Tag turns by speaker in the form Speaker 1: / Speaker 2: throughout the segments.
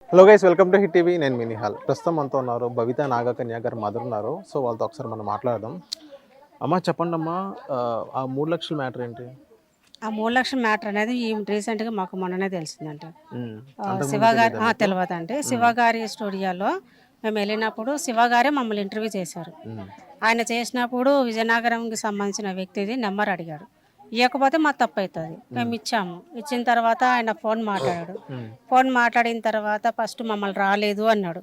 Speaker 1: Hello guys, welcome to hit TV. నేను మీ నిహాల్. ప్రస్తుతం మనతో ఉన్నారు బబితా నాగకన్య గారు మదర్ ఉన్నారు. సో వాళ్ళతో ఒకసారి మనం మాట్లాడదాం. అమ్మ చెప్పండి అమ్మా, ఆ 3 లక్షల మ్యాటర్ ఏంటి?
Speaker 2: ఆ 3,00,000 మ్యాటర్ అనేది ఈ రీసెంట్గా మాకు మొన్ననే తెలిసిందంట. శివ
Speaker 1: అంతకుముందు
Speaker 2: గారి
Speaker 1: తెలియదా మీకు?
Speaker 2: తెలియదంటే శివ గారి స్టూడియోలో మేము వెళ్ళినప్పుడు శివ గారే మమ్మల్ని ఇంటర్వ్యూ చేశారు. ఆయన చేసినప్పుడు విజయనగరంకి సంబంధించిన వ్యక్తిది నెంబర్ అడిగాడు. ఇవ్వకపోతే మా తప్పు అవుతుంది. మేము ఇచ్చాము. ఇచ్చిన తర్వాత ఆయన ఫోన్ మాట్లాడాడు. ఫోన్ మాట్లాడిన తర్వాత ఫస్ట్ మమ్మల్ని రాలేదు అన్నాడు.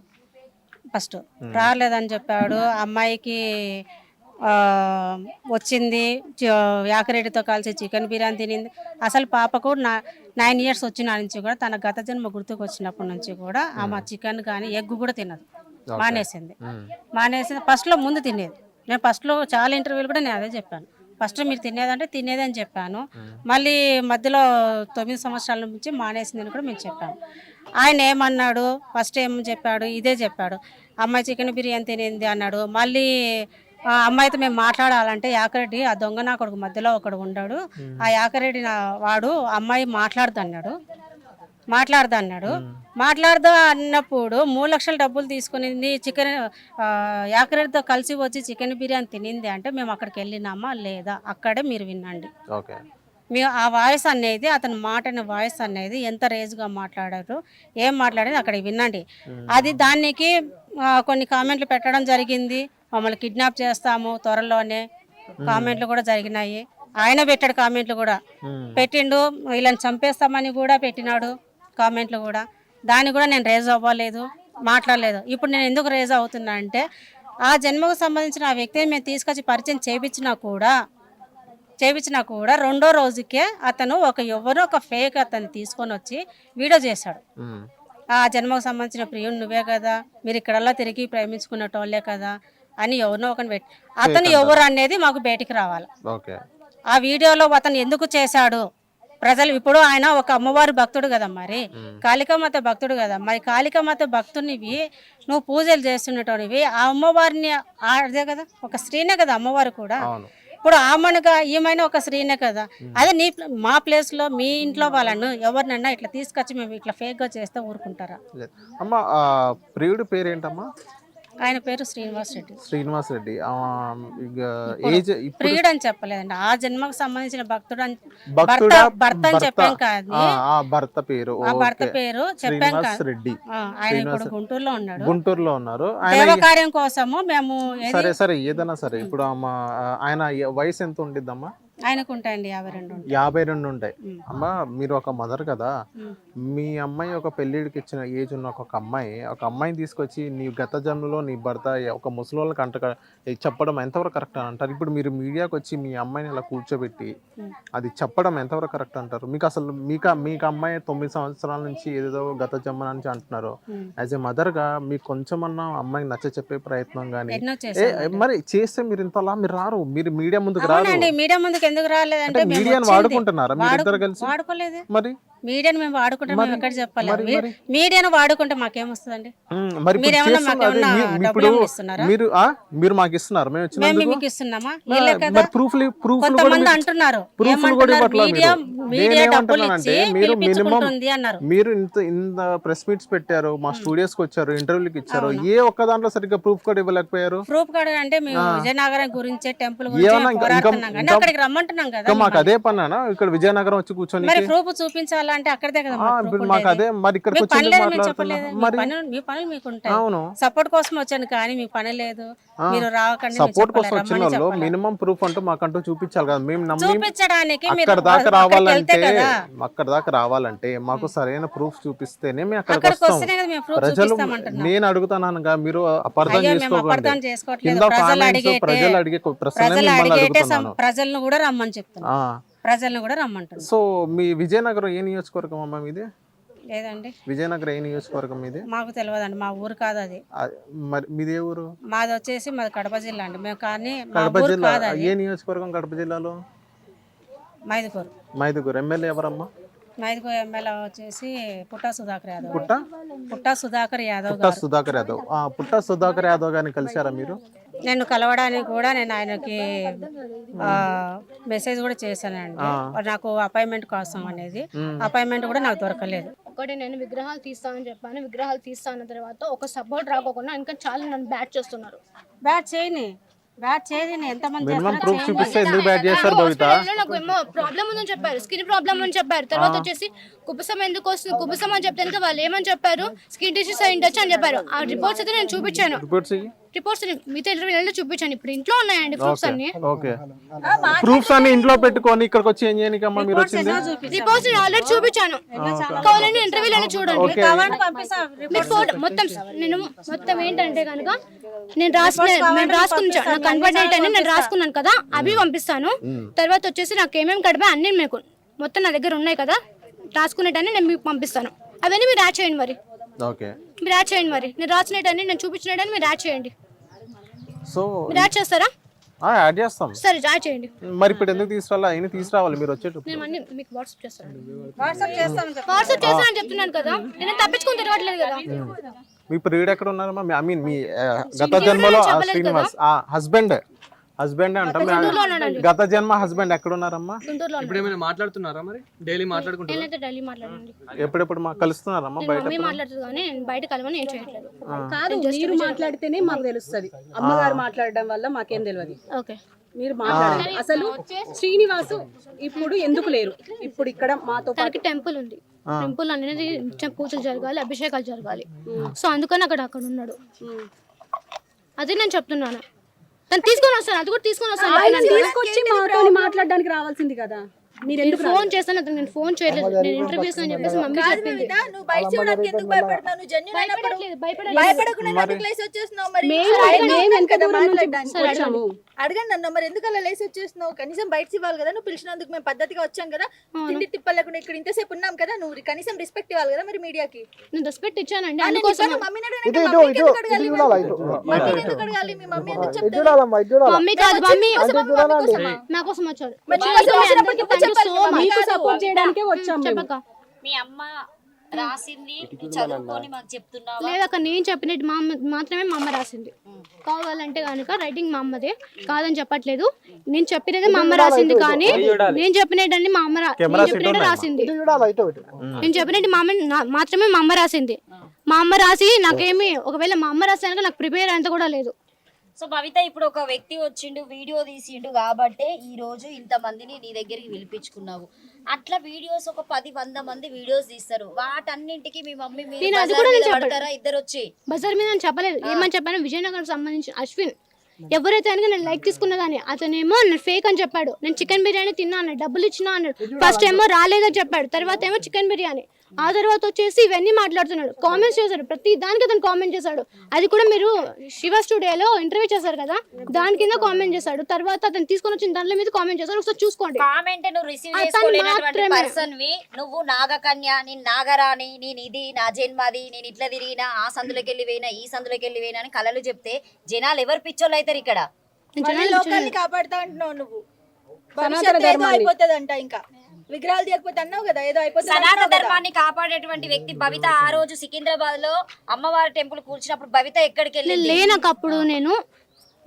Speaker 2: ఫస్ట్ రాలేదని చెప్పాడు. అమ్మాయికి వచ్చింది, యాకరెడ్డితో కలిసి చికెన్ బిర్యానీ తినింది. అసలు పాపకు 9 years వచ్చిన నుంచి కూడా తన గత జన్మ గుర్తుకు వచ్చినప్పటి నుంచి కూడా ఆమె చికెన్ కానీ ఎగ్ కూడా తినదు. మానేసింది. ఫస్ట్లో ముందు తినేది. నేను ఫస్ట్లో చాలా ఇంటర్వ్యూలు కూడా నేను అదే చెప్పాను. ఫస్ట్ మీరు తినేదంటే తినేది అని చెప్పాను. మళ్ళీ మధ్యలో 9 సంవత్సరాల నుంచి మానేసిందని కూడా మేము చెప్పాము. ఆయన ఏమన్నాడు, ఫస్ట్ ఏం చెప్పాడు, ఇదే చెప్పాడు, అమ్మాయి చికెన్ బిర్యానీ తినింది అన్నాడు. మళ్ళీ అమ్మాయితో మేము మాట్లాడాలంటే యాకరెడ్డి ఆ దొంగ నా కొడుకు మధ్యలో ఒకడు ఉన్నాడు. ఆ యాకరెడ్డి వాడు అమ్మాయి మాట్లాడదా అన్నాడు. మాట్లాడదా అన్నప్పుడు 3 లక్షల డబ్బులు తీసుకునింది చికెన్ యాకరెడ్డితో కలిసి వచ్చి చికెన్ బిర్యానీ తినింది అంటే మేము అక్కడికి వెళ్ళినామా లేదా అక్కడే మీరు వినండి. మీరు ఆ వాయిస్ అనేది, అతని మాట వాయిస్ అనేది ఎంత రేజ్గా మాట్లాడారు, ఏం మాట్లాడేది అక్కడ వినండి. అది దానికి కొన్ని కామెంట్లు పెట్టడం జరిగింది. మమ్మల్ని కిడ్నాప్ చేస్తాము త్వరలోనే కామెంట్లు కూడా జరిగినాయి. ఆయన పెట్టాడు కామెంట్లు కూడా పెట్టిండు. వీళ్ళని చంపేస్తామని కూడా పెట్టినాడు కామెంట్లు కూడా. దాన్ని కూడా నేను రేజ్ అవ్వలేదు, మాట్లాడలేదు. ఇప్పుడు నేను ఎందుకు రేజ్ అవుతున్నా అంటే ఆ జన్మకు సంబంధించిన ఆ వ్యక్తిని మేము తీసుకొచ్చి పరిచయం చేయించినా కూడా రెండో రోజుకే అతను ఎవరో ఒక ఫేక్ అతను తీసుకొని వచ్చి వీడియో చేశాడు. ఆ జన్మకు సంబంధించిన ప్రియుడు నువ్వే కదా, మీరు ఇక్కడల్లా తిరిగి ప్రేమించుకున్నటోళ్ళే కదా అని ఎవరినో ఒకరిని పెట్టి అతను ఎవరు అనేది మాకు బయటికి రావాలి. ఆ వీడియోలో అతను ఎందుకు చేశాడు ప్రజలు ఇప్పుడు ఆయన ఒక అమ్మవారి భక్తుడు కదా, మరి కాళికామాత భక్తుడు కదా, మరి కాళికామాత భక్తునివి నువ్వు పూజలు చేస్తున్నటోనివి ఆ అమ్మవారిని అదే కదా, ఒక స్త్రీనే కదా అమ్మవారు కూడా. ఇప్పుడు ఆమెనుగా ఈమెను ఒక స్త్రీనే కదా. అదే మా ప్లేస్లో మీ ఇంట్లో వాళ్ళను ఎవరినన్నా ఇట్లా తీసుకొచ్చి మేము ఇట్లా ఫేక్గా చేస్తే ఊరుకుంటారా?
Speaker 1: అమ్మా, ప్రియుడి పేరేంటమ్మా?
Speaker 2: ఆయన పేరు శ్రీనివాస్ రెడ్డి. ప్రియుడు అని చెప్పలేదండి. ఆ జన్మకు సంబంధించిన భర్త అని చెప్పాం కాదు.
Speaker 1: భర్త పేరు
Speaker 2: చెప్పాం కాదు. ఆయన ఇప్పుడు గుంటూరులో ఉన్నారు. దేవకార్యం కోసము మేము
Speaker 1: సరే ఏదైనా సరే. ఇప్పుడు ఆయన వయసు ఎంత ఉండిద్దమ్మా?
Speaker 2: ఆయనకు ఉంటాయండి
Speaker 1: 52 ఉంటాయి. అమ్మా, మీరు ఒక మదర్ కదా, మీ అమ్మాయి ఒక పెళ్ళిడికి ఇచ్చిన ఏజ్ ఉన్న ఒక అమ్మాయిని తీసుకొచ్చి నీ గత జన్మలో నీ భర్త ఒక ముసలోళ్ళకి చెప్పడం ఎంతవరకు కరెక్ట్ అని అంటారు? ఇప్పుడు మీరు మీడియాకి వచ్చి మీ అమ్మాయిని అలా కూర్చోబెట్టి అది చెప్పడం ఎంతవరకు కరెక్ట్ అంటారు? మీకు అసలు మీకు అమ్మాయి 9 సంవత్సరాల నుంచి ఏదో గత జన్మ నుంచి అంటున్నారు. యాజ్ ఏ మదర్ గా మీకు కొంచెమన్నా అమ్మాయికి నచ్చ చెప్పే ప్రయత్నం కానీ మరి చేస్తే మీరు ఇంతలా మీరు రారు, మీరు మీడియా ముందుకు రారు.
Speaker 2: మీడియా ముందుకు ఎందుకు రాలేదంటే
Speaker 1: మీడియాని వాడుకుంటున్నారా మీరు ఇద్దరు కలిసి?
Speaker 2: వాడుకోలేదు.
Speaker 1: మరి
Speaker 2: మీడియాని మేము వాడుకుంటాం. మేము ఎక్కడ చెప్పలేదు. మీడియాను వాడుకుంటే మాకేమొస్తుందండి?
Speaker 1: మరి
Speaker 2: ఇప్పుడు
Speaker 1: మీరు మాకు ఇస్తున్నారు, మేము
Speaker 2: మీకు ఇస్తున్నామా?
Speaker 1: కొంతమంది
Speaker 2: అంటున్నారు
Speaker 1: మీరు ఇంత ప్రెస్ మీట్స్ పెట్టారు, మా స్టూడియోస్ కి వచ్చారు, ఇంటర్వ్యూకి ఇచ్చారు, ఏ ఒక్క దాంట్లో సరిగ్గా ప్రూఫ్ కూడా ఇవ్వలేకపోయారు.
Speaker 2: ప్రూఫ్ కార్డ్ అంటే మేము విజయనగరం గురించి టెంపుల్ గురించి అక్కడికి రమ్మంటున్నాం కదా.
Speaker 1: మాకు అదే పనేనా ఇక్కడ విజయనగరం వచ్చి కూర్చొని
Speaker 2: ప్రూఫ్ చూపించాలంటే అక్కడే కదా
Speaker 1: మాకు అదే. మరి ఇక్కడికి
Speaker 2: మీ పనులు మీకు ఉంటాయి. సపోర్ట్ కోసం వచ్చాను కానీ మీ పని లేదు. మీరు రాకండి.
Speaker 1: సపోర్ట్ కోసం వచ్చిన వాళ్ళు మినిమం ప్రూఫ్ అంటూ మాకంటూ చూపించాలి కదా. మేము
Speaker 2: చూపించడానికి
Speaker 1: అక్కడ దాకా రావాలంటే మాకు సరైన ప్రూఫ్ చూపిస్తేనే మేము అక్కడికి వస్తాం. ప్రజలు నేను అడుగుతాను, మీరు అపార్థం చేసుకోకండి. ప్రజలు అడిగే
Speaker 2: ప్రజలను కూడా రమ్మని చెప్తున్నా. ప్రజలను కూడా రమ్మంటారు.
Speaker 1: సో మీ విజయనగరం ఏ నియోజకవర్గం అమ్మా మీది?
Speaker 2: లేదండి,
Speaker 1: విజయనగరం ఏ నియోజకవర్గం మీది?
Speaker 2: మాకు తెలియదండి. మా ఊరు కాదు అది.
Speaker 1: మరి మీది ఏ ఊరు?
Speaker 2: మాది వచ్చేసి మాది కడప జిల్లా అండి. మేము కానీ
Speaker 1: కడప జిల్లా ఏ నియోజకవర్గం? కడప జిల్లాలో మైదుకూరు. ఎమ్మెల్యే ఎవరమ్మా?
Speaker 2: మైదుకూరు ఎమ్మెల్యే వచ్చేసి పుట్టా సుధాకర్ యాదవ్.
Speaker 1: పుట్టా సుధాకర్ యాదవ్. పుట్టా సుధాకర్ యాదవ్ గారిని కలిసారా మీరు?
Speaker 2: నేను కలవడానికి కూడా నేను ఆయనకి మెసేజ్ కూడా చేశానండి, నాకు అపాయింట్మెంట్ కోసం అనేది. అపాయింట్మెంట్ కూడా నాకు దొరకలేదు.
Speaker 3: ఒకటి నేను విగ్రహాలు తీస్తానని చెప్పాను, విగ్రహాలు తీస్తా అన్న తర్వాత ఒక సపోర్ట్ రాకోకుండా ఇంకా చాలా నన్ను బ్యాట్ చేస్తున్నారు.
Speaker 2: బ్యాట్ చేయని ఎంతమంది
Speaker 3: నాకు ఏమో ప్రాబ్లం ఉందని చెప్పారు, స్కిన్ ప్రాబ్లం అని చెప్పారు. తర్వాత వచ్చేసి కుబుసం ఎందుకు వస్తుంది, కుబుసం అని చెప్తే వాళ్ళు ఏమని చెప్పారు, స్కిన్ డిసీజ్ అయి ఉండొచ్చు అని చెప్పారు. ఆ రిపోర్ట్స్ అయితే నేను చూపించాను, రిపోర్ట్స్ మీతో ఇంటర్వ్యూలో చూపించాను. ఇప్పుడు ఇంట్లో ఉన్నాయండి ప్రూఫ్స్ అన్ని.
Speaker 1: ప్రూఫ్స్ అన్ని ఇంట్లో పెట్టుకొని ఇక్కడికి వచ్చి ఏం చేయడానికి అమ్మా మీరు వచ్చింది?
Speaker 3: రిపోర్ట్స్ ఆల్రెడీ చూపించాను, కావాలని ఇంటర్వ్యూలో చూడండి. మొత్తం నేను మొత్తం ఏంటంటే కనుక నేను రాసుకున్నాను, కన్వర్టెంట్ అని నేను రాసుకున్నాను కదా, అవి పంపిస్తాను. తర్వాత వచ్చేసి నాకు ఏమేమి కడిపా అన్ని మీకు మొత్తం నా దగ్గర ఉన్నాయి కదా రాసుకునేటన్ని నేను మీకు పంపిస్తాను. అవన్నీ మీరు యాడ్ చేయండి మరి, మీరు యాడ్ చేయండి మరి. నేను రాసినట్టని నేను చూపించినట్టని మీరు యాడ్ చేయండి.
Speaker 1: సో
Speaker 3: మీరు యాడ్ చేస్తారా?
Speaker 1: యాడ్ చేస్తాం.
Speaker 3: సరే యాడ్ చేయండి.
Speaker 1: మరి ఇప్పుడు ఎందుకు తీసుకురావాలి? అయినా తీసుకురావాలి మీరు వచ్చేటప్పుడు.
Speaker 3: నేను అన్ని మీకు వాట్సాప్ చేస్తానని చెప్తున్నాను కదా, నేను తప్పించుకొని తిరగట్లేదు కదా.
Speaker 1: మీ ప్రియుడు ఎక్కడ ఉన్నారమ్మా? ఐ మీన్ మీ గత జన్మలో శ్రీనివాస్ హస్బెండ్ అంటాం, గత జన్మ హస్బెండ్ ఎక్కడ ఉన్నారమ్మా?
Speaker 4: ఇప్పుడు ఏమైనా మాట్లాడుతున్నారా? మరి డైలీ మాట్లాడుకుంటారా?
Speaker 3: డైలీ మాట్లాడండి.
Speaker 1: ఎప్పుడెప్పుడు కలుస్తున్నారమ్మా బయట?
Speaker 3: మమ్మీ మాట్లాడుతుంది కానీ నేను బయట కలవని ఏం చేయట్లేదు.
Speaker 5: కాదు, మీరు మాట్లాడితేనే మాకు తెలుస్తుంది, అమ్మగారు మాట్లాడడం వల్ల మాకేం తెలియదు.
Speaker 3: ఓకే,
Speaker 5: మీరు మాట్లాడండి. అసలు శ్రీనివాసు ఇప్పుడు ఎందుకు లేరు? ఇప్పుడు ఇక్కడ మాతో
Speaker 3: తనకి టెంపుల్ ఉంది, టెంపుల్ అనేది పూజలు జరగాలి, అభిషేకాలు జరగాలి. సో అందుకని అక్కడ ఉన్నాడు. అదే నేను చెప్తున్నాను. తను తీసుకొని వస్తాను, అది కూడా తీసుకొని వస్తాను.
Speaker 5: తీసుకొచ్చి మాతో మాట్లాడడానికి రావాల్సింది కదా. మీరు ఎందుకు
Speaker 3: ఫోన్ చేస్తాను? నేను ఫోన్ చేయలేదు, నేను ఇంటర్వ్యూస్ అని చెప్పేసి మమ్మీ చెప్పింది.
Speaker 6: అడగండి అన్న, మరి ఎందుకు అలా లేసి వచ్చేస్తున్నావు? కనీసం బయట ఇవ్వాలి కదా, నువ్వు పిలిచినందుకు మేము పద్ధతిగా వచ్చాం కదా, తిండి తిప్పలేకుండా ఇక్కడ ఇంతసేపు ఉన్నాం కదా, నువ్వు కనీసం రెస్పెక్ట్ ఇవ్వాలి కదా మరి మీడియాకి.
Speaker 3: నేను రెస్పెక్ట్ ఇచ్చానండి, అందుకోసం
Speaker 6: మమ్మీ కాదు, మమ్మీ
Speaker 3: నా కోసం వచ్చాడు.
Speaker 5: మీకు సపోర్ట్ చేయడానికే వచ్చాం.
Speaker 7: మీ అమ్మ రాసింది చదువుకొని మాకు చెప్తున్నావా?
Speaker 3: లేదక్క, నేను చెప్పినట్టు మాత్రమే మా అమ్మ రాసింది. కావాలంటే కనుక రైటింగ్ మా అమ్మదే, కాదని చెప్పట్లేదు. నేను చెప్పినది మా అమ్మ రాసింది, కానీ నేను చెప్పినట్టు మా అమ్మ చెప్పినట్టు రాసింది. నేను చెప్పినట్టు మా అమ్మ మాత్రమే మా అమ్మ రాసింది. మా అమ్మ రాసి నాకేమి, ఒకవేళ మా అమ్మ రాసాక నాకు ప్రిపేర్ అంత కూడా లేదు.
Speaker 7: సో భవిత, ఇప్పుడు ఒక వ్యక్తి వచ్చిండు, వీడియో తీసిండు కాబట్టే ఈ రోజు ఇంత మందిని నీ దగ్గరికి పిలిపించుకున్నావు. అట్లా వీడియోస్ ఒక 10-100 మంది వీడియోస్ తీస్తారు, వాటన్నింటికి మీ మమ్మీ పడతారా? ఇద్దరు వచ్చి
Speaker 3: బజార్ మీద చెప్పలేదు. ఏమని చెప్పాను? విజయనగరం సంబంధించిన అశ్విన్ ఎవరైతే అని నేను లైక్ తీసుకున్నా కానీ అతనేమో నేను ఫేక్ అని చెప్పాడు. నేను చికెన్ బిర్యానీ తిన్నా అన్నాడు, డబ్బులు ఇచ్చినా అన్నాడు. ఫస్ట్ ఏమో రాలేదని చెప్పాడు, తర్వాత ఏమో చికెన్ బిర్యానీ, ఆ తర్వాత వచ్చేసి ఇవన్నీ మాట్లాడుతున్నాడు. కామెంట్స్ చేశాడు, ప్రతి దానికి అతను కామెంట్ చేశాడు. అది కూడా మీరు శివ స్టూడియోలో ఇంటర్వ్యూ చేశారు కదా, దాని కింద కామెంట్ చేశాడు. తర్వాత అతను తీసుకొని వచ్చిన దాంట్లో మీద కామెంట్ చేశాడు, ఒకసారి చూసుకోండి.
Speaker 7: కామెంట్ నువ్వు రిసీవ్ చేసుకోలేనటువంటి పర్సన్ వి, నువ్వు నాగకన్య, నేను నాగరాణి, నేను ఇది నా జన్మది, నేను ఇట్లా తిరిగినా, ఆ సందులోకి వెళ్ళి పోయినా, ఈ సందులోకి వెళ్ళి పోయినా అని కళలు చెప్తే జనాలు ఎవరు పిచ్చోళ్ళు అవుతారు? ఇక్కడ
Speaker 6: లోకాన్ని కాపాడుతా అంటున్నావు నువ్వు, అయిపోతుందంట. ఇంకా విగ్రహాలు తీయకపోతే అన్నావు కదా, ఏదో అయిపోతుంది.
Speaker 7: సనాతన ధర్మాన్ని కాపాడేటువంటి వ్యక్తి భవిత. ఆ రోజు సికింద్రాబాద్ లో అమ్మవారి టెంపుల్ కూర్చున్నప్పుడు భవిత ఎక్కడికి వెళ్ళి
Speaker 3: లేనకు అప్పుడు నేను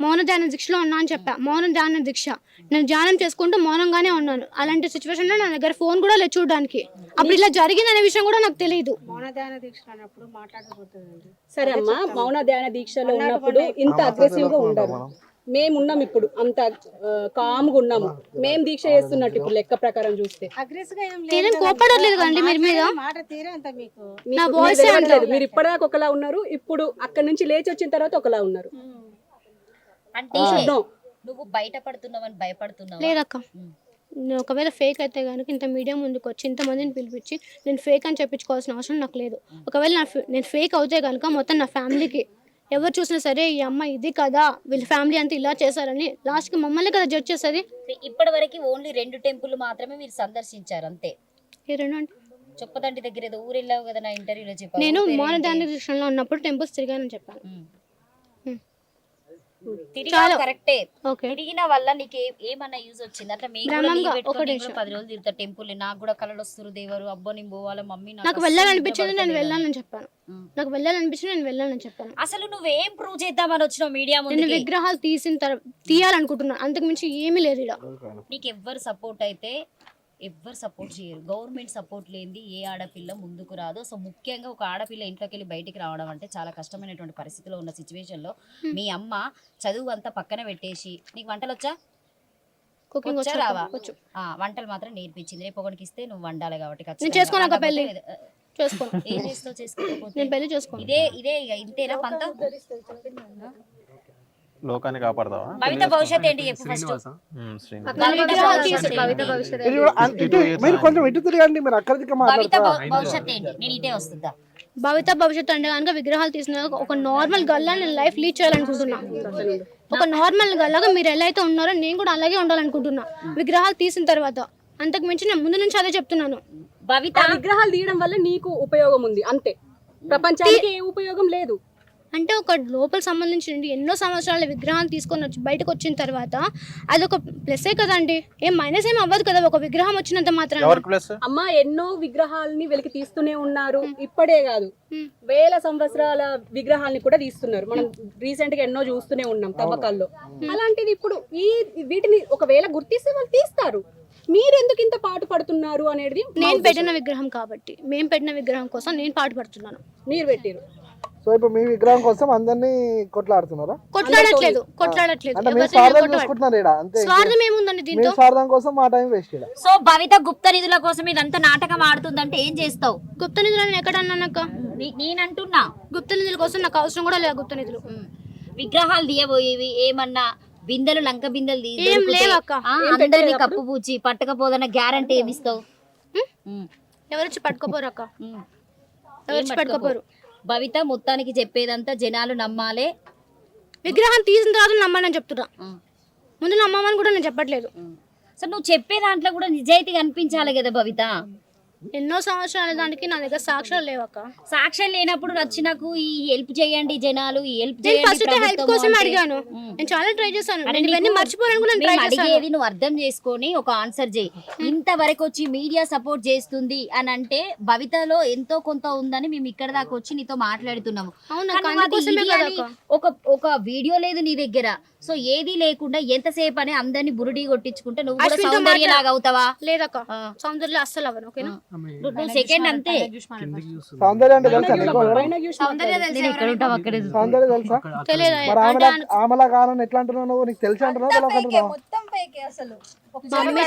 Speaker 3: మౌన ధ్యాన దీక్షలో ఉన్నా అని చెప్పా. మౌన ధ్యాన దీక్ష నేను ధ్యానం చేసుకుంటూ మౌనంగానే ఉన్నాను. అలాంటి సిచ్యువేషన్ లో నా దగ్గర ఫోన్ కూడా లేదు చూడడానికి. అప్పుడు ఇలా జరిగింది అనే విషయం కూడా నాకు తెలియదు.
Speaker 2: మౌన ధ్యాన దీక్ష అన్నప్పుడు మాట్లాడకపోతుంది.
Speaker 5: సరే అమ్మా, మౌన ధ్యాన దీక్షలో ఉన్నప్పుడు ఇంత అగ్రెసివ్ గా ఉండరు. మేము ఉన్నాం ఇప్పుడు, అంత కామ్గా ఉన్నాము. మేము దీక్ష చేస్తున్నట్టు ఇప్పుడు లెక్క ప్రకారం చూస్తే
Speaker 3: నేను కోపడలేదు కదండి మీరు మీద.
Speaker 5: నా వాయిస్ అనలేదు. మీరు ఇప్పటిదాకా ఒకలా ఉన్నారు, ఇప్పుడు అక్కడ నుంచి లేచి వచ్చిన తర్వాత ఒకలా ఉన్నారు.
Speaker 7: అంటే నువ్వు బయటపడుతున్నావని భయపడుతున్నావు?
Speaker 3: లేదక్క, నేను ఒకవేళ ఫేక్ అయితే కనుక ఇంత మీడియా ముందుకు వచ్చి ఇంతమందిని పిలిపించి నేను ఫేక్ అని చెప్పించుకోవాల్సిన అవసరం నాకు లేదు. ఒకవేళ నేను ఫేక్ అవుతే కనుక మొత్తం నా ఫ్యామిలీకి ఎవరు చూసినా సరే ఈ అమ్మ ఇది కదా, వీళ్ళ ఫ్యామిలీ అంతా ఇలా చేశారని లాస్ట్కి మమ్మల్ని కదా జడ్జ్ చేస్తుంది.
Speaker 7: ఇప్పటి వరకు ఓన్లీ 2 టెంపుల్ మాత్రమే మీరు సందర్శించారు అంతే.
Speaker 3: ఈ 2 అంటే
Speaker 7: చొప్పదండి దగ్గర ఏదో ఊరు వెళ్ళావు కదా, నా ఇంటర్వ్యూలో చెప్పాను.
Speaker 3: నేను మౌన ధ్యాన దీక్షలో ఉన్నప్పుడు టెంపుల్స్ తిరిగానని చెప్పాను.
Speaker 7: తిరిగి కరెక్టే
Speaker 3: ఓకే
Speaker 7: తిరిగిన వల్ల నీకు ఏమన్నా యూజ్ వచ్చింది అట్లా మేము కూడా leave పెట్టుకొని నేను కూడా 10 రోజులు తిరుగుతా టెంపుల్ నాకు కూడా కలలు వస్తారు దేవరు అబ్బో నేను పోవాలి మమ్మీ
Speaker 3: నాకు వెళ్ళాలనిపించింది నేను వెళ్ళాలని చెప్పాను నాకు వెళ్ళాలనిపించింది నేను వెళ్ళాలని చెప్పాను
Speaker 7: అసలు నువ్వేం ప్రూవ్ చేద్దామని వచ్చినావు మీడియా
Speaker 3: నేను
Speaker 7: ముందు
Speaker 3: విగ్రహాలు తీయాలనుకుంటున్నాను అంతకు మించి ఏమీ లేదు ఇక్కడ
Speaker 7: నీకు ఎవ్వరు సపోర్ట్ అయితే ఎవ్వరు సపోర్ట్ చేయరు గవర్నమెంట్ సపోర్ట్ లేనిది ఏ ఆడపిల్ల ముందుకు రాదు సో ముఖ్యంగా ఒక ఆడపిల్ల ఇంట్లోకి వెళ్ళి బయటికి రావడం అంటే చాలా కష్టమైనటువంటి పరిస్థితిలో ఉన్న సిచ్యువేషన్లో మీ అమ్మ చదువు అంతా పక్కన పెట్టేసి నీకు వంటలు వచ్చా
Speaker 3: కుకింగ్
Speaker 7: వచ్చా రావా
Speaker 3: వచ్చు
Speaker 7: వంటలు మాత్రం నేర్పించింది రేపు ఒకరికి ఇస్తే నువ్వు వండాలి కాబట్టి
Speaker 3: నేను
Speaker 7: ఖచ్చితంగా.
Speaker 3: చేసుకోను అక్క పెళ్లి
Speaker 7: లేకపోతే
Speaker 3: చేసుకోను
Speaker 7: ఏం చేస్తావు చేసుకోకపోతే
Speaker 3: నేను పెళ్లి చేసుకోను
Speaker 7: ఇదే ఇక ఇంతేనా పంత
Speaker 1: లోకాన్ని కాపాడతావా?
Speaker 7: భవిత భవిష్యత్ ఏంటి చెప్పు ఫస్ట్
Speaker 4: శ్రీనివాస
Speaker 8: మీరు కొంచెం ఇటు తిరగండి, మీరు అక్కడికి
Speaker 7: భవిత
Speaker 8: మాట్లాడతారా?
Speaker 7: భవిష్యత్ ఏంటి నేను ఇదే వస్తుందా
Speaker 3: భవిత భవిష్యత్తు అంటే కనుక విగ్రహాలు తీసిన ఒక నార్మల్ గల్లా నేను లైఫ్ లీడ్ చేయాలనుకుంటున్నా ఒక నార్మల్ గల్లాగా మీరు ఎలా అయితే ఉన్నారో నేను కూడా అలాగే ఉండాలనుకుంటున్నా విగ్రహాలు తీసిన తర్వాత అంతకు మించి నేను ముందు నుంచి అదే చెప్తున్నాను
Speaker 7: భవిత
Speaker 5: ఆ విగ్రహాలు తీయడం వల్ల నీకు ఉపయోగం ఉంది అంతే, ప్రపంచానికి ఏ ఉపయోగం లేదు.
Speaker 3: అంటే ఒక లోపల సంబంధించి ఎన్నో సంవత్సరాల విగ్రహాలు తీసుకొని వచ్చి బయటకు వచ్చిన తర్వాత అదొక ప్లస్సే కదండి, ఏం మైనస్ ఏం అవ్వదు కదా ఒక విగ్రహం వచ్చినంత మాత్రం.
Speaker 5: అమ్మ ఎన్నో విగ్రహాలని వెలికి తీస్తూనే ఉన్నారు, ఇప్పుడే కాదు వేల సంవత్సరాల విగ్రహాలని కూడా తీస్తున్నారు. మనం రీసెంట్ గా ఎన్నో చూస్తూనే ఉన్నాం తవ్వకాల్లో. అలాంటిది ఇప్పుడు వీటిని ఒకవేళ గుర్తిస్తే వాళ్ళు తీస్తారు. మీరు ఎందుకు ఇంత పాటు పడుతున్నారు అనేది
Speaker 3: నేను పెట్టిన విగ్రహం కాబట్టి మేము పెట్టిన విగ్రహం కోసం నేను పాటు పడుతున్నాను.
Speaker 5: మీరు పెట్టారు,
Speaker 8: సో ఇప్పుడు మీ విగ్రహం కోసం అందరినీ కొట్లాడుతున్నారా?
Speaker 3: కొట్లాడట్లేదు
Speaker 8: అంటే మీరు స్వార్థం చూసుకుంటున్నారు ఈడ, అంతే.
Speaker 3: స్వార్థం ఏముందండి
Speaker 8: మీ
Speaker 3: దీంతో?
Speaker 8: స్వార్థం కోసం మా టైం వేస్ట్ ఈడ.
Speaker 7: సో భవిత గుప్త నిధుల కోసం ఇదంతా నాటకం ఆడుతుందంటే ఏం చేస్తావు?
Speaker 3: గుప్త నిధులు నేను ఎక్కడ అన్నానక్క?
Speaker 7: నేనంటున్నా
Speaker 3: గుప్త నిధుల కోసం నాకు అవసరం కూడా లేదు. గుప్త నిధులు
Speaker 7: విగ్రహాలు తీయబోయేవి ఏమన్నా బిందెలు లంక బిందెలు
Speaker 3: ఏం లేవక్క.
Speaker 7: అందరినీ కప్పు పూచి పట్టకపోదన్న గ్యారంటీ ఏమిస్తావు?
Speaker 3: ఎవరొచ్చి పట్టుకోపోరక్క, ఎవరొచ్చి పట్టుకోపోరు.
Speaker 7: భవిత మొత్తానికి చెప్పేదంతా జనాలు నమ్మాలే.
Speaker 3: విగ్రహం తీసిన తర్వాత నమ్మని చెప్తున్నా, ముందు నమ్మమని కూడా నేను చెప్పట్లేదు.
Speaker 7: సో నువ్వు చెప్పే దాంట్లో కూడా నిజాయితీ కనిపించాలి కదా భవిత.
Speaker 3: ఎన్నో సంవత్సరాల దానికి నా దగ్గర సాక్ష్యాలు లేవక్క.
Speaker 7: సాక్ష్యం లేనప్పుడు వచ్చి నాకు ఈ హెల్ప్ చేయండి జనాలు, ఈ హెల్ప్
Speaker 3: నేను ఫస్ట్ హెల్ప్ కోసం అడిగాను, నేను చాలా ట్రై చేశాను, నేను ఇవన్నీ మర్చిపోయాను కూడా ట్రై చేశాను.
Speaker 7: అడిగేది నువ్వు అర్థం చేసుకొని ఒక ఆన్సర్ చేయి. ఇంతవరకు వచ్చి మీడియా సపోర్ట్ చేస్తుంది అని అంటే భవితలో ఎంతో కొంత ఉందని మేము ఇక్కడ దాకా వచ్చి నీతో మాట్లాడుతున్నాము.
Speaker 3: అవును,
Speaker 7: కానీ
Speaker 3: అందుకోసమే
Speaker 7: ఇది అని
Speaker 3: కదక్క.
Speaker 7: ఒక వీడియో లేదు నీ దగ్గర. సో ఏది లేకుండా ఎంతసేపు అని అందరిని బురుడి కొట్టించుకుంటే నువ్వు కూడా
Speaker 3: అశ్విన్తో
Speaker 7: సౌందర్యలాగా అవుతావా?
Speaker 3: లేదక్క, సౌందర్య అస్సలు అవ్వను. ఓకేనా,
Speaker 7: నువ్వు సెకండ్ అంతే.
Speaker 8: సౌందర్య అంటే తెలుసా నీకు?
Speaker 3: సౌందర్య తెలుసా?
Speaker 8: సౌందర్య తెలుసా?
Speaker 3: తెలియదు.
Speaker 8: మరి ఆమెలా కావాలని ఎట్లా అంటున్నావు నువ్వు? నీకు తెలిసి అంటున్నావు తెలియక అంటున్నావు?
Speaker 6: మొత్తం ఫేకే అసలు.
Speaker 3: మమ్మీ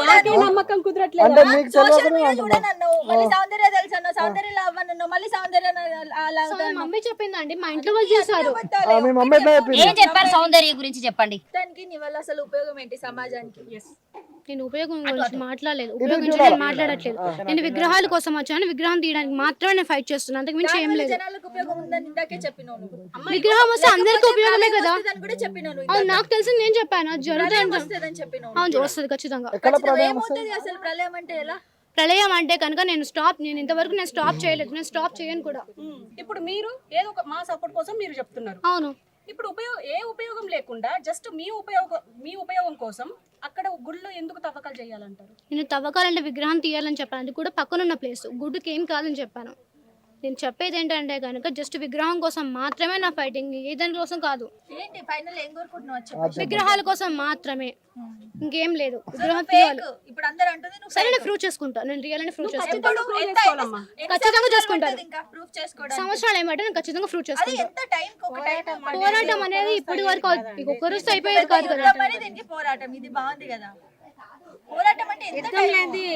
Speaker 5: నాకే నమ్మకం కుదరట్లేదు.
Speaker 8: అంటే నీకు
Speaker 6: సోషల్
Speaker 8: తెలియకనే
Speaker 6: మీడియా
Speaker 8: అంటున్నావు.
Speaker 6: చూడనన్నావు, మళ్ళీ సౌందర్య తెలుసు అన్నావు, సౌందర్య లవ్ అన్నావు, మళ్ళీ సౌందర్య అలా
Speaker 3: మమ్మీ చెప్పిందండి, మా ఇంట్లో వాళ్ళు చేశారు.
Speaker 8: మీ మమ్మీ ఎట్లా చెప్పింది?
Speaker 7: ఏం చెప్పారు సౌందర్య గురించి చెప్పండి.
Speaker 6: దానికి నీ వల్ల అసలు ఉపయోగం ఏంటి సమాజానికి?
Speaker 3: నేను ఉపయోగం గురించి మాట్లాడలేదు, ఉపయోగించి నేను మాట్లాడట్లేదు. నేను విగ్రహాల కోసం వచ్చాను, విగ్రహం తీయడానికి మాత్రమే నేను ఫైట్ చేస్తున్నాను, అంతకు మించి ఏం లేదు.
Speaker 6: జనాలకు ఉపయోగం ఉందని ఇందాకే చెప్పినావు నువ్వు.
Speaker 3: విగ్రహం వస్తే అందరికీ ఉపయోగమే కదా.
Speaker 6: వస్తుందని కూడా చెప్పినావు నువ్వు.
Speaker 3: అవును, నాకు తెలిసి నేను చెప్పాను, అది జరుగుతుంది.
Speaker 6: వస్తుందని చెప్పినావు.
Speaker 3: అవును, వస్తుంది ఖచ్చితంగా.
Speaker 8: ఎక్కడ ప్రళయం వస్తుంది?
Speaker 6: ఏమవుతుంది అసలు ప్రళయం అంటే ఎలా?
Speaker 3: ప్రళయం అంటే కనుక నేను ఇంతవరకు నేను స్టాప్ చేయలేదు, నేను స్టాప్ చేయను కూడా.
Speaker 5: ఇప్పుడు మీరు ఏదో ఒక మా సపోర్ట్ కోసం మీరు చెప్తున్నారు.
Speaker 3: అవును,
Speaker 5: ఇప్పుడు ఏ ఉపయోగం లేకుండా జస్ట్ మీ ఉపయోగం కోసం అక్కడ గుళ్ళు ఎందుకు తవ్వకాలు చేయాలంటారు?
Speaker 3: నేను తవ్వకాలంటే విగ్రహం తీయాలని చెప్పాను, అది కూడా పక్కనున్న ప్లేస్, గుడ్డుకి ఏం కాదని చెప్పాను. నేను చెప్పేది ఏంటంటే కనుక జస్ట్ విగ్రహం కోసం మాత్రమే నా ఫైటింగ్, ఏ దాని కోసం కాదు.
Speaker 6: ఏంటి ఫైనల్ ఏం కోరుకుంటున్నావు చెప్పు.
Speaker 3: విగ్రహాల కోసం మాత్రమే, ఇంకేం లేదు. విగ్రహం తీయాలి.
Speaker 6: ఇప్పుడు అందరూ అంటుంది నువ్వు
Speaker 3: సరే, నేను ప్రూవ్ చేసుకుంటా, నేను రియల్ అని ప్రూవ్ చేసుకుంటా.
Speaker 6: ఖచ్చితంగా
Speaker 3: ఖచ్చితంగా చేసుకుంటారు.
Speaker 6: ఇంకా ప్రూఫ్ చేసుకోవడానికి
Speaker 3: సంవత్సరాలు ఏమంటే నేను ఖచ్చితంగా ప్రూవ్ చేసుకుంటా.
Speaker 6: ఎంత టైం ఒక టైం
Speaker 3: పోరాటం అనేది ఇప్పటి వరకు ఒక రోజు అయిపోయేది కాదు కదా.
Speaker 6: దీనికి పోరాటం ఇది బాగుంది కదా. పోరాటం అంటే ఎంత టైం?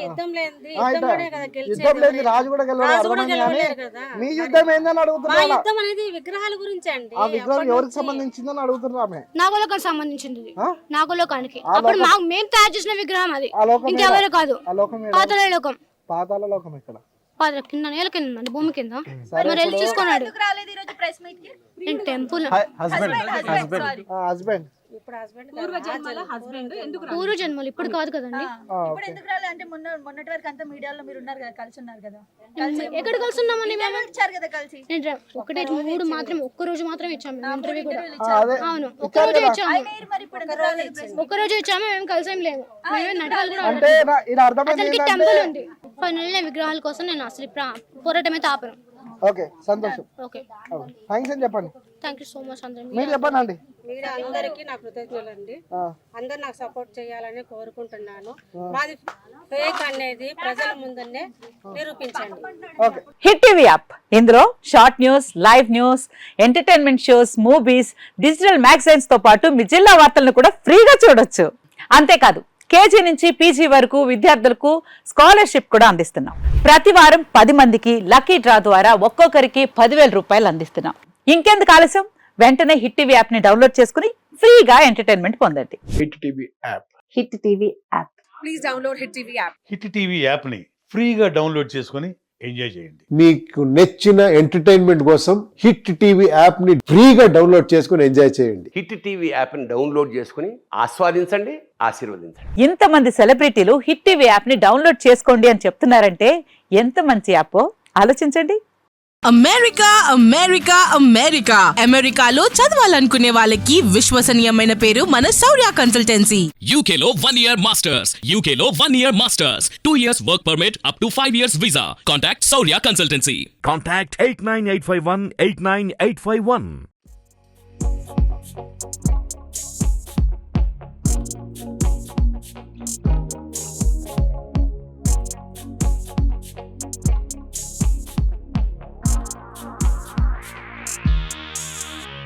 Speaker 2: యుద్ధం లేనిది
Speaker 8: ఆ, యుద్ధం లేదు, రాజు కూడా గెలవలేదు, అర్థమైంది. కానీ మీ యుద్ధం ఏందని అడుగుతున్నా.
Speaker 2: యుద్ధం అనేది విగ్రహాల గురించి అండి.
Speaker 8: ఆ విగ్రహం ఎవరికి సంబంధించిందని అడుగుతున్నా ఆమె.
Speaker 3: నాగలోకానికి సంబంధించింది,
Speaker 8: ఆ?
Speaker 3: నాగలోకానికి. అప్పుడు మేము తయారు చేసిన విగ్రహం అది,
Speaker 8: ఆ లోకం
Speaker 3: ఇంకెవరు కాదు.
Speaker 8: ఆ లోకం ఏడా?
Speaker 3: పాతాళ లోకం.
Speaker 8: పాతాళ లోకం ఎక్కడ?
Speaker 3: కింద నేల కింద ఉందండి, భూమి కింద. మరి వెళ్ళి చూసుకున్నాడు.
Speaker 6: ఎందుకు రాలేదు ఈ రోజు ప్రెస్ మీట్ కి?
Speaker 3: నేను టెంపుల్
Speaker 1: హస్బెండ్
Speaker 8: హస్బెండ్
Speaker 2: ఇప్పుడు హస్బెండ్
Speaker 5: పూర్వ జన్మల హస్బెండ్ ఎందుకు రాలేదు?
Speaker 3: పూర్వ జన్మలు ఇప్పుడు కాదు కదండి.
Speaker 6: ఇప్పుడు ఎందుకు రాలే అంటే మొన్నటి వరకు అంతా మీడియాలో మీరు ఉన్నారు కదా, కలిసి ఉన్నారు కదా, కలిసి
Speaker 3: ఎక్కడ కలిసి ఉన్నామండి మేము?
Speaker 6: ఇచ్చారు కదా కలిసి.
Speaker 3: నేను ఒకటే 3 మాత్రం ఒక్క రోజు మాత్రం ఇచ్చాము మేము ఇంటర్వ్యూ కూడా.
Speaker 8: అదే
Speaker 3: అవును ఒక్క రోజు ఇచ్చాము,
Speaker 6: మరి ఇప్పుడు ఎందుకు రాలేదు?
Speaker 3: ఒక్క రోజు ఇచ్చాము. మేము కలిసేం లేము, మేమే నాటకాలు కూడా
Speaker 8: అంటే ఇలా అర్థమైంది
Speaker 3: అతనికి
Speaker 8: ఏంటంటే
Speaker 3: టెంపుల్ ఉంది. ఫైనల్లీ విగ్రహాల కోసం నేను అసలు పోరాటమే తాపను.
Speaker 8: ఓకే సంతోషం.
Speaker 3: ఓకే
Speaker 8: థ్యాంక్స్ అని చెప్పండి.
Speaker 3: థ్యాంక్ యూ సో మచ్ అందరూ.
Speaker 8: మీరు చెప్పండి అండి.
Speaker 2: మీరు అందరికీ నా కృతజ్ఞతలండి. అందరు నాకు సపోర్ట్ చేయాలని కోరుకుంటున్నాను. మాది ఫేక్ అనేది ప్రజల ముందనే నిరూపించండి.
Speaker 8: ఓకే.
Speaker 9: హిట్ టీవీ యాప్, ఇందులో short news, live news, entertainment shows, movies, digital magazines తో పాటు మీ జిల్లా వార్తలను కూడా ఫ్రీగా చూడొచ్చు. అంతేకాదు కేజీ నుంచి పీజీ వరకు విద్యార్థులకు స్కాలర్షిప్ కూడా అందిస్తున్నాం. ప్రతి వారం 10 మందికి లక్కీ డ్రా ద్వారా ఒక్కొక్కరికి 10,000 రూపాయలు అందిస్తున్నాం. ఇంకెందుకు ఆలస్యం, వెంటనే హిట్ టీవీ యాప్ ని డౌన్లోడ్ చేసుకుని ఫ్రీగా ఎంటర్టైన్మెంట్ పొందండి.
Speaker 10: Hit TV app.
Speaker 9: Hit TV app.
Speaker 5: Please download hit TV app.
Speaker 10: Hit TV app ని ఫ్రీగా డౌన్లోడ్ చేసుకొని ఎంజాయ్ చేయండి.
Speaker 11: మీకు నచ్చిన ఎంటర్టైన్మెంట్ కోసం హిట్ టీవీ యాప్ ని ఫ్రీగా డౌన్లోడ్ చేసుకుని ఎంజాయ్ చేయండి.
Speaker 12: హిట్ టీవీ యాప్ ని డౌన్లోడ్ చేసుకుని ఆస్వాదించండి, ఆశీర్వదించండి.
Speaker 9: ఇంతమంది సెలబ్రిటీలు హిట్ టీవీ యాప్ ని డౌన్లోడ్ చేసుకోండి అని చెప్తున్నారంటే ఎంత మంచి యాప్ ఆలోచించండి.
Speaker 13: అమెరికా అమెరికా అమెరికా అమెరికాలో చదవాలనుకునే వాళ్ళకి విశ్వసనీయమైన పేరు మన శౌర్య కన్సల్టెన్సీ.
Speaker 14: యూకేలో 1 year masters. యూకేలో 1 year masters. 2 years work permit up to 5 years visa. Contact Saurya Consultancy.
Speaker 15: Contact 89851 89851.